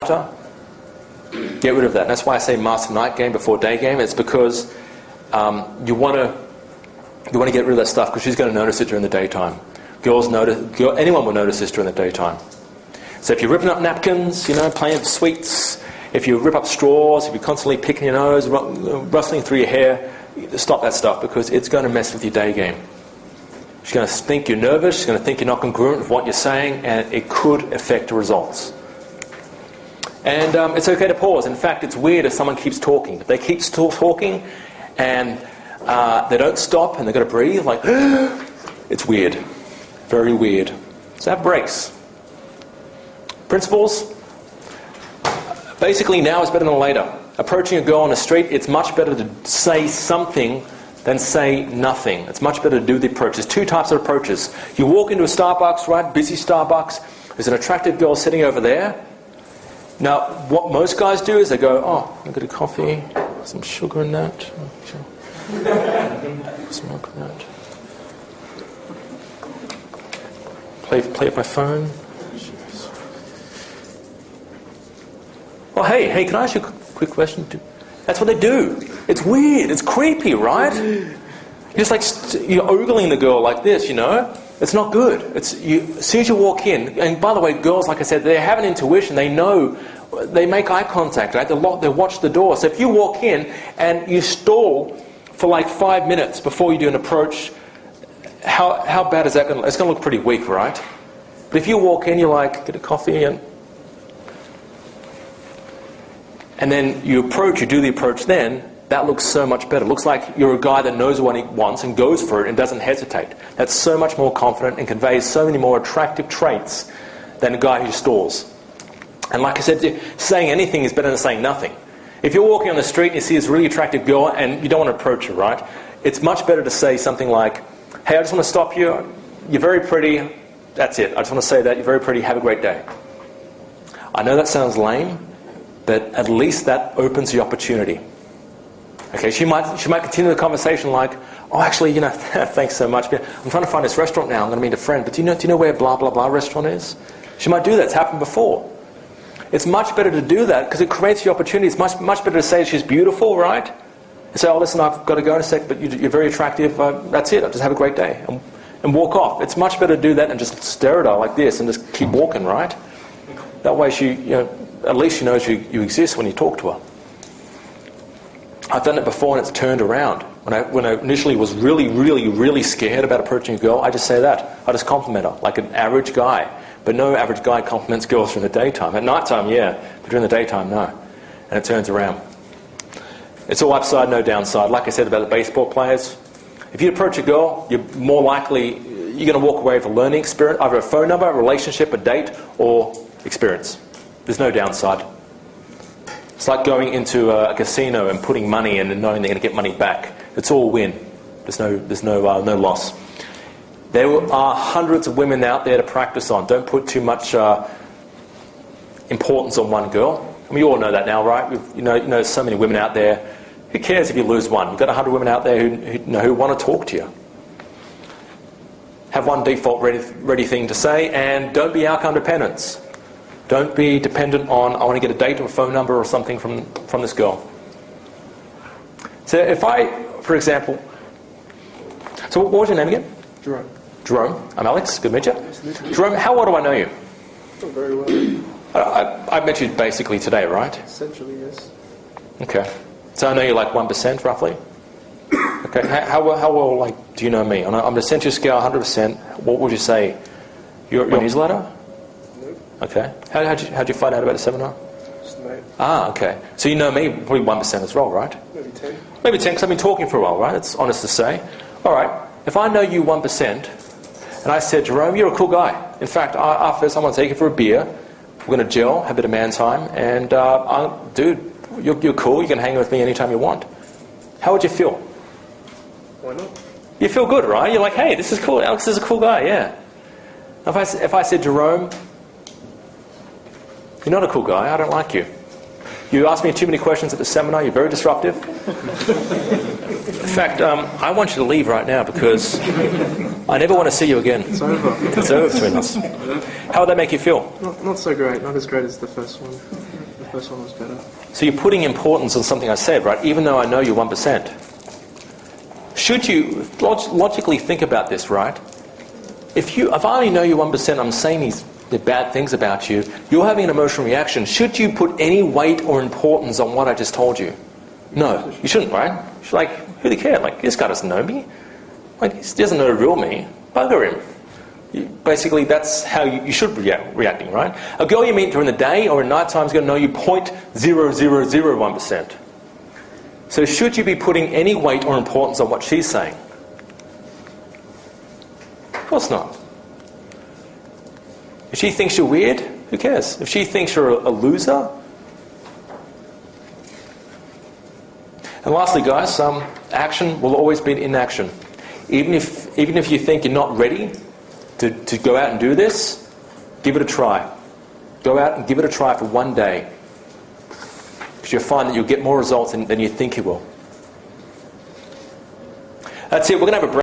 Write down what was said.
Get rid of that. And that's why I say master night game before day game. It's because you want to get rid of that stuff because she's going to notice it during the daytime. Anyone will notice this during the daytime. So if you're ripping up napkins, playing with sweets, if you rip up straws, if you're constantly picking your nose, rustling through your hair, stop that stuff because it's going to mess with your day game. She's going to think you're nervous, she's going to think you're not congruent with what you're saying, and it could affect the results. And it's okay to pause. In fact, it's weird if someone keeps talking. If they keep talking and they don't stop and they've got to breathe, like, it's weird. Very weird. So have breaks. Principles. Basically, now is better than later. Approaching a girl on the street, it's much better to say something than say nothing. It's much better to do the approach. There's two types of approaches. You walk into a Starbucks, right? Busy Starbucks. There's an attractive girl sitting over there. Now, what most guys do is they go, oh, I'll get a coffee, some sugar in that. Some milk in that. Play with my phone. Oh, hey, can I ask you a quick question? That's what they do. It's weird. It's creepy, right? You're just like, you're ogling the girl like this, It's not good. As soon as you walk in, and by the way, girls, like I said, they have an intuition. They know, they make eye contact, right? They watch the door. So if you walk in and you stall for like 5 minutes before you do an approach, how bad is that going to look? It's going to look pretty weak, right? But if you walk in, you're like, get a coffee, and then you do the approach then, that looks so much better. It looks like you're a guy that knows what he wants and goes for it and doesn't hesitate. That's so much more confident and conveys so many more attractive traits than a guy who stalls. And like I said, saying anything is better than saying nothing. If you're walking on the street and you see this really attractive girl and you don't want to approach her, right? It's much better to say something like, hey, I just want to stop you. You're very pretty. That's it. I just want to say that. You're very pretty. Have a great day. I know that sounds lame, but at least that opens the opportunity. Okay, she might continue the conversation like, oh, actually, thanks so much. I'm trying to find this restaurant now. I'm going to meet a friend. But do you know where blah, blah, blah restaurant is? She might do that. It's happened before. It's much better to do that because it creates the opportunity. It's much better to say she's beautiful, right? And say, oh, listen, I've got to go in a sec, but you're very attractive. That's it. I'll just have a great day. And walk off. It's much better to do that and just stare at her like this and just keep walking, right? That way at least she knows you exist when you talk to her. I've done it before and it's turned around. When I initially was really, really, really scared about approaching a girl, I just say that. I just compliment her like an average guy. But no average guy compliments girls during the daytime. At night time, yeah, but during the daytime, no. And it turns around. It's all upside, no downside. Like I said about the baseball players, if you approach a girl, you're more likely, you're going to walk away with a learning experience, either a phone number, a relationship, a date, or experience. There's no downside. It's like going into a casino and putting money in and knowing they're going to get money back. It's all win. There's no loss. There are hundreds of women out there to practice on. Don't put too much importance on one girl. We all know that now, right? You know so many women out there. Who cares if you lose one? You've got 100 women out there who want to talk to you. Have one default ready thing to say, and don't be outcome dependent. Don't be dependent on, I want to get a date or a phone number or something from this girl. So if I, for example... So what was your name again? Jerome. Jerome. I'm Alex. Good to meet you. Jerome, how well do I know you? Not very well. I met you basically today, right? Essentially, yes. Okay. So I know you like 1%, roughly? Okay. How well do you know me? On a percentage scale, 100%, what would you say? Your newsletter? Okay. How'd you find out about the seminar? Just know. Ah, okay. So you know me probably 1% as well, right? Maybe 10. Maybe 10, because I've been talking for a while, right? It's honest to say. All right. If I know you 1%, and I said, Jerome, you're a cool guy. In fact, after someone take you for a beer, we're going to gel, have a bit of man time, and dude, you're cool. You can hang with me anytime you want. How would you feel? Why not? You feel good, right? You're like, hey, this is cool. Alex is a cool guy, yeah. If I said, Jerome, you're not a cool guy, I don't like you. You asked me too many questions at the seminar, you're very disruptive. In fact, I want you to leave right now because I never want to see you again. It's over. It's over between us. How would that make you feel? Not so great, not as great as the first one. The first one was better. So you're putting importance on something I said, right? Even though I know you're 1%. Should you logically think about this, right? If I only know you 1%, I'm saying the bad things about you, you're having an emotional reaction. Should you put any weight or importance on what I just told you? No, you shouldn't, right? You're like, who do you care? Like, this guy doesn't know me. Like, he doesn't know the real me. Bugger him. Basically, that's how you should be reacting, right? A girl you meet during the day or at night time is going to know you 0.0001%. So should you be putting any weight or importance on what she's saying? Of course not. If she thinks you're weird, who cares? If she thinks you're a loser. And lastly, guys, action will always beat inaction. Even if you think you're not ready to go out and do this, give it a try. Go out and give it a try for one day. Because you'll find that you'll get more results than you think you will. That's it. We're going to have a break.